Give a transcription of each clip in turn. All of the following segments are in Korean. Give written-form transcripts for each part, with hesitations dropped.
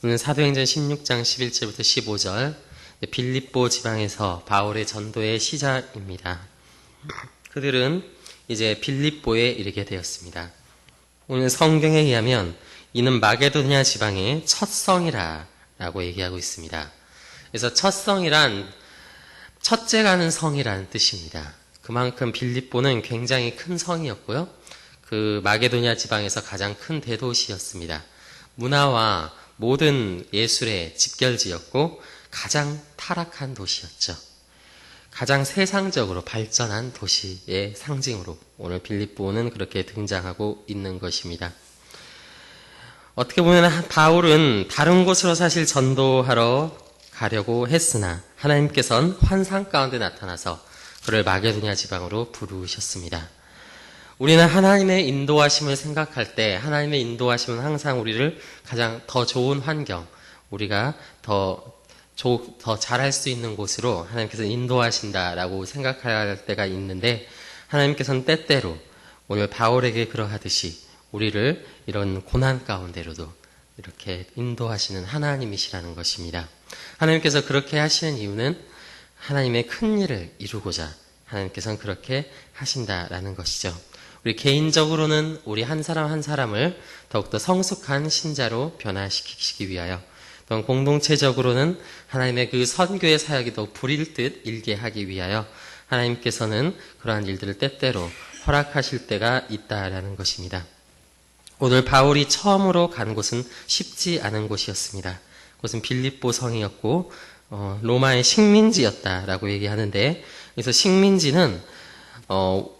오늘 사도행전 16장 11절부터 15절 빌립보 지방에서 바울의 전도의 시작입니다. 그들은 이제 빌립보에 이르게 되었습니다. 오늘 성경에 의하면 이는 마게도냐 지방의 첫 성이라 라고 얘기하고 있습니다. 그래서 첫 성이란 첫째 가는 성이라는 뜻입니다. 그만큼 빌립보는 굉장히 큰 성이었고요. 그 마게도냐 지방에서 가장 큰 대도시였습니다. 문화와 모든 예술의 집결지였고 가장 타락한 도시였죠. 가장 세상적으로 발전한 도시의 상징으로 오늘 빌립보는 그렇게 등장하고 있는 것입니다. 어떻게 보면 바울은 다른 곳으로 사실 전도하러 가려고 했으나 하나님께서는 환상 가운데 나타나서 그를 마게도냐 지방으로 부르셨습니다. 우리는 하나님의 인도하심을 생각할 때 하나님의 인도하심은 항상 우리를 가장 더 좋은 환경, 우리가 더 잘할 수 있는 곳으로 하나님께서 인도하신다라고 생각할 때가 있는데 하나님께서는 때때로 오늘 바울에게 그러하듯이 우리를 이런 고난 가운데로도 이렇게 인도하시는 하나님이시라는 것입니다. 하나님께서 그렇게 하시는 이유는 하나님의 큰 일을 이루고자 하나님께서는 그렇게 하신다라는 것이죠. 우리 개인적으로는 우리 한 사람 한 사람을 더욱더 성숙한 신자로 변화시키기 위하여 또는 공동체적으로는 하나님의 그 선교의 사역이 더 불일 듯 일게 하기 위하여 하나님께서는 그러한 일들을 때때로 허락하실 때가 있다라는 것입니다. 오늘 바울이 처음으로 간 곳은 쉽지 않은 곳이었습니다. 그것은 빌립보 성이었고 로마의 식민지였다라고 얘기하는데, 그래서 식민지는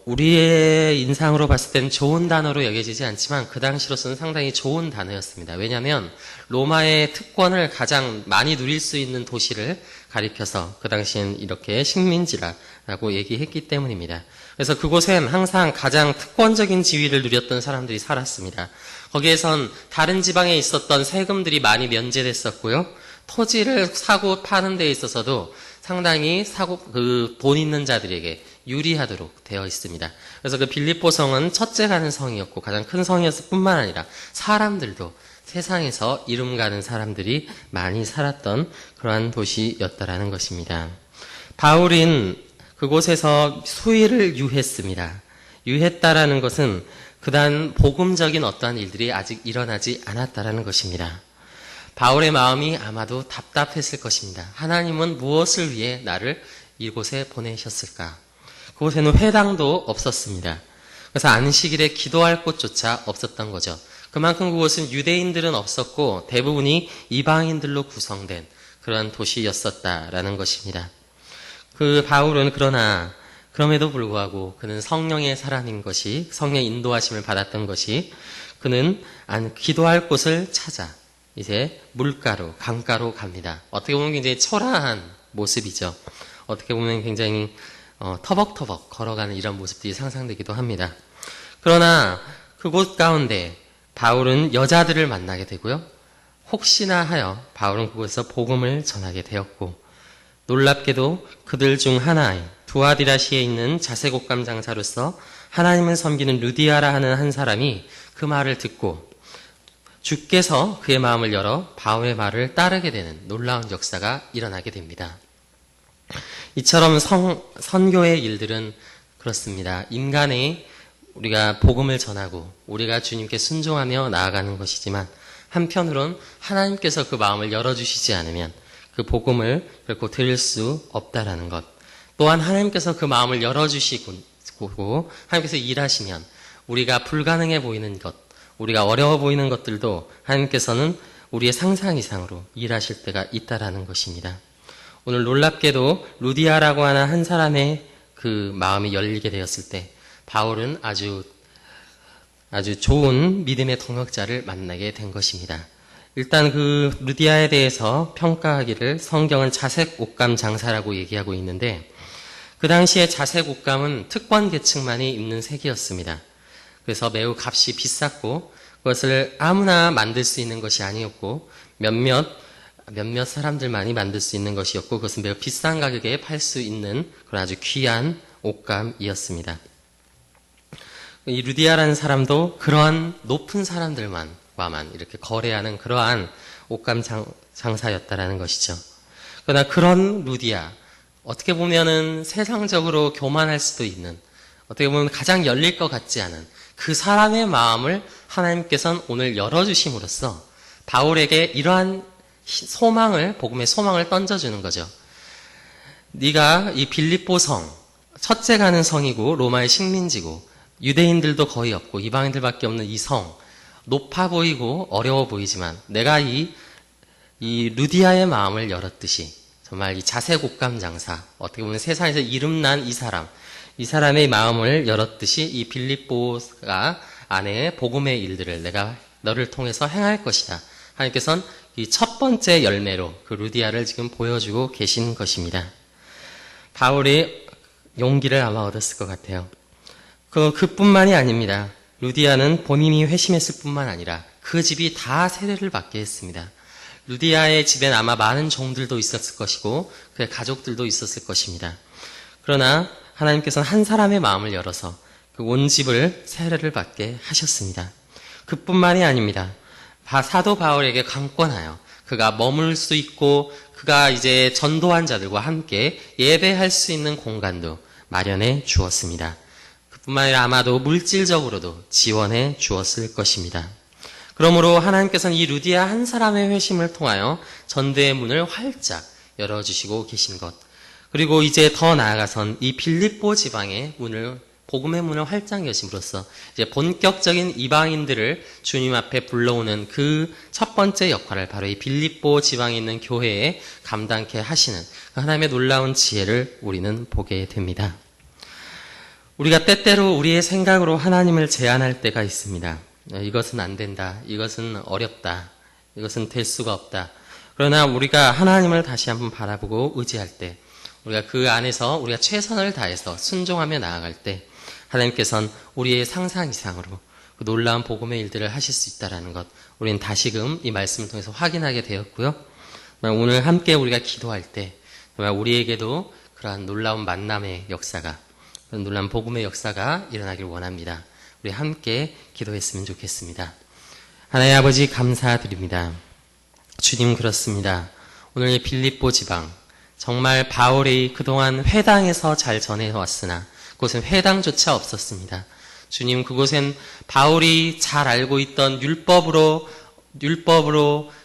우리의 인상으로 봤을 때는 좋은 단어로 여겨지지 않지만 그 당시로서는 상당히 좋은 단어였습니다. 왜냐하면 로마의 특권을 가장 많이 누릴 수 있는 도시를 가리켜서 그 당시엔 이렇게 식민지라고 얘기했기 때문입니다. 그래서 그곳엔 항상 가장 특권적인 지위를 누렸던 사람들이 살았습니다. 거기에선 다른 지방에 있었던 세금들이 많이 면제됐었고요. 토지를 사고 파는 데 있어서도 상당히 돈 있는 자들에게 유리하도록 되어 있습니다. 그래서 그 빌립보 성은 첫째 가는 성이었고 가장 큰 성이었을 뿐만 아니라 사람들도 세상에서 이름 가는 사람들이 많이 살았던 그러한 도시였다라는 것입니다. 바울은 그곳에서 수일을 유했습니다. 유했다라는 것은 그다음 복음적인 어떠한 일들이 아직 일어나지 않았다라는 것입니다. 바울의 마음이 아마도 답답했을 것입니다. 하나님은 무엇을 위해 나를 이곳에 보내셨을까? 그곳에는 회당도 없었습니다. 그래서 안식일에 기도할 곳조차 없었던 거죠. 그만큼 그곳은 유대인들은 없었고 대부분이 이방인들로 구성된 그런 도시였었다라는 것입니다. 그 바울은 그럼에도 불구하고 그는 성령의 사람인 것이, 성령의 인도하심을 받았던 것이, 그는 기도할 곳을 찾아 이제 물가로, 강가로 갑니다. 어떻게 보면 굉장히 초라한 모습이죠. 어떻게 보면 굉장히 터벅터벅 걸어가는 이런 모습들이 상상되기도 합니다. 그러나 그곳 가운데 바울은 여자들을 만나게 되고요. 혹시나 하여 바울은 그곳에서 복음을 전하게 되었고, 놀랍게도 그들 중 하나인 두아디라시에 있는 자색옷감 장사로서 하나님을 섬기는 루디아라 하는 한 사람이 그 말을 듣고 주께서 그의 마음을 열어 바울의 말을 따르게 되는 놀라운 역사가 일어나게 됩니다. 이처럼 선교의 일들은 그렇습니다. 인간의 우리가 복음을 전하고 우리가 주님께 순종하며 나아가는 것이지만 한편으론 하나님께서 그 마음을 열어주시지 않으면 그 복음을 결코 들을 수 없다라는 것, 또한 하나님께서 그 마음을 열어주시고 하나님께서 일하시면 우리가 불가능해 보이는 것, 우리가 어려워 보이는 것들도 하나님께서는 우리의 상상 이상으로 일하실 때가 있다라는 것입니다. 오늘 놀랍게도 루디아라고 하는 한 사람의 그 마음이 열리게 되었을 때 바울은 아주 좋은 믿음의 동역자를 만나게 된 것입니다. 일단 그 루디아에 대해서 평가하기를 성경은 자색 옷감 장사라고 얘기하고 있는데, 그 당시에 자색 옷감은 특권 계층만이 입는 색이었습니다. 그래서 매우 값이 비쌌고 그것을 아무나 만들 수 있는 것이 아니었고 몇몇 사람들만이 만들 수 있는 것이었고 그것은 매우 비싼 가격에 팔 수 있는 그런 아주 귀한 옷감이었습니다. 이 루디아라는 사람도 그러한 높은 사람들과만 이렇게 거래하는 그러한 옷감 장사였다라는 것이죠. 그러나 그런 루디아, 어떻게 보면은 세상적으로 교만할 수도 있는, 어떻게 보면 가장 열릴 것 같지 않은 그 사람의 마음을 하나님께서는 오늘 열어주심으로써 바울에게 이러한 소망을, 복음의 소망을 던져주는 거죠. 네가 이 빌립보 성, 첫째 가는 성이고 로마의 식민지고 유대인들도 거의 없고 이방인들밖에 없는 이 성, 높아 보이고 어려워 보이지만 내가 이 루디아의 마음을 열었듯이 정말 이 자색옷감 장사, 어떻게 보면 세상에서 이름난 이 사람의 마음을 열었듯이 이 빌립보가 안에 복음의 일들을 내가 너를 통해서 행할 것이다. 하나님께서는 이 첫 번째 열매로 그 루디아를 지금 보여주고 계신 것입니다. 바울이 용기를 아마 얻었을 것 같아요. 그뿐만이 아닙니다. 루디아는 본인이 회심했을 뿐만 아니라 그 집이 다 세례를 받게 했습니다. 루디아의 집엔 아마 많은 종들도 있었을 것이고 그의 가족들도 있었을 것입니다. 그러나 하나님께서는 한 사람의 마음을 열어서 그 온 집을 세례를 받게 하셨습니다. 그뿐만이 아닙니다. 사도 바울에게 강권하여 그가 머물 수 있고 그가 이제 전도한 자들과 함께 예배할 수 있는 공간도 마련해 주었습니다. 그뿐만 아니라 아마도 물질적으로도 지원해 주었을 것입니다. 그러므로 하나님께서는 이 루디아 한 사람의 회심을 통하여 전도의 문을 활짝 열어주시고 계신 것, 그리고 이제 더 나아가선 이 빌립보 지방의 문을, 복음의 문을 활짝 여심으로써 이제 본격적인 이방인들을 주님 앞에 불러오는 그 첫 번째 역할을 바로 이 빌립보 지방에 있는 교회에 감당케 하시는 하나님의 놀라운 지혜를 우리는 보게 됩니다. 우리가 때때로 우리의 생각으로 하나님을 제한할 때가 있습니다. 이것은 안 된다. 이것은 어렵다. 이것은 될 수가 없다. 그러나 우리가 하나님을 다시 한번 바라보고 의지할 때, 우리가 그 안에서 우리가 최선을 다해서 순종하며 나아갈 때 하나님께서는 우리의 상상 이상으로 그 놀라운 복음의 일들을 하실 수 있다는 것, 우리는 다시금 이 말씀을 통해서 확인하게 되었고요. 오늘 함께 우리가 기도할 때 정말 우리에게도 그러한 놀라운 만남의 역사가, 그런 놀라운 복음의 역사가 일어나길 원합니다. 우리 함께 기도했으면 좋겠습니다. 하나님 아버지 감사드립니다. 주님, 그렇습니다. 오늘 이 빌립보 지방, 정말 바울이 그동안 회당에서 잘 전해왔으나 그곳은 회당조차 없었습니다. 주님, 그곳엔 바울이 잘 알고 있던 율법으로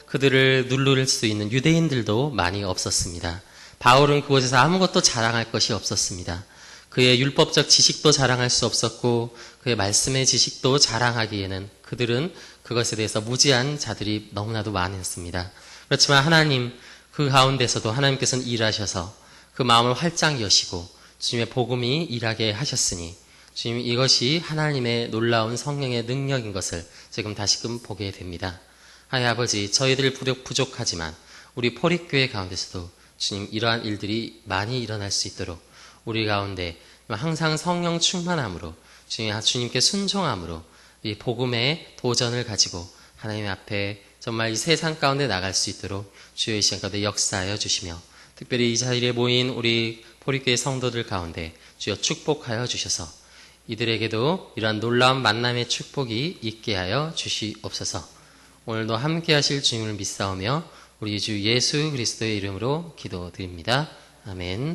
그들을 누를 수 있는 유대인들도 많이 없었습니다. 바울은 그곳에서 아무것도 자랑할 것이 없었습니다. 그의 율법적 지식도 자랑할 수 없었고 그의 말씀의 지식도 자랑하기에는 그들은 그것에 대해서 무지한 자들이 너무나도 많았습니다. 그렇지만 하나님, 그 가운데서도 하나님께서는 일하셔서 그 마음을 활짝 여시고 주님의 복음이 일하게 하셨으니 주님, 이것이 하나님의 놀라운 성령의 능력인 것을 지금 다시금 보게 됩니다. 하나님 아버지, 저희들 부족하지만 우리 포립교회 가운데서도 주님, 이러한 일들이 많이 일어날 수 있도록 우리 가운데 항상 성령 충만함으로 주님께 순종함으로 이 복음의 도전을 가지고 하나님 앞에 정말 이 세상 가운데 나갈 수 있도록 주의 시간 가운데 역사하여 주시며, 특별히 이 자리에 모인 우리 포립교회 성도들 가운데 주여 축복하여 주셔서 이들에게도 이러한 놀라운 만남의 축복이 있게 하여 주시옵소서. 오늘도 함께 하실 주님을 믿사오며 우리 주 예수 그리스도의 이름으로 기도드립니다. 아멘.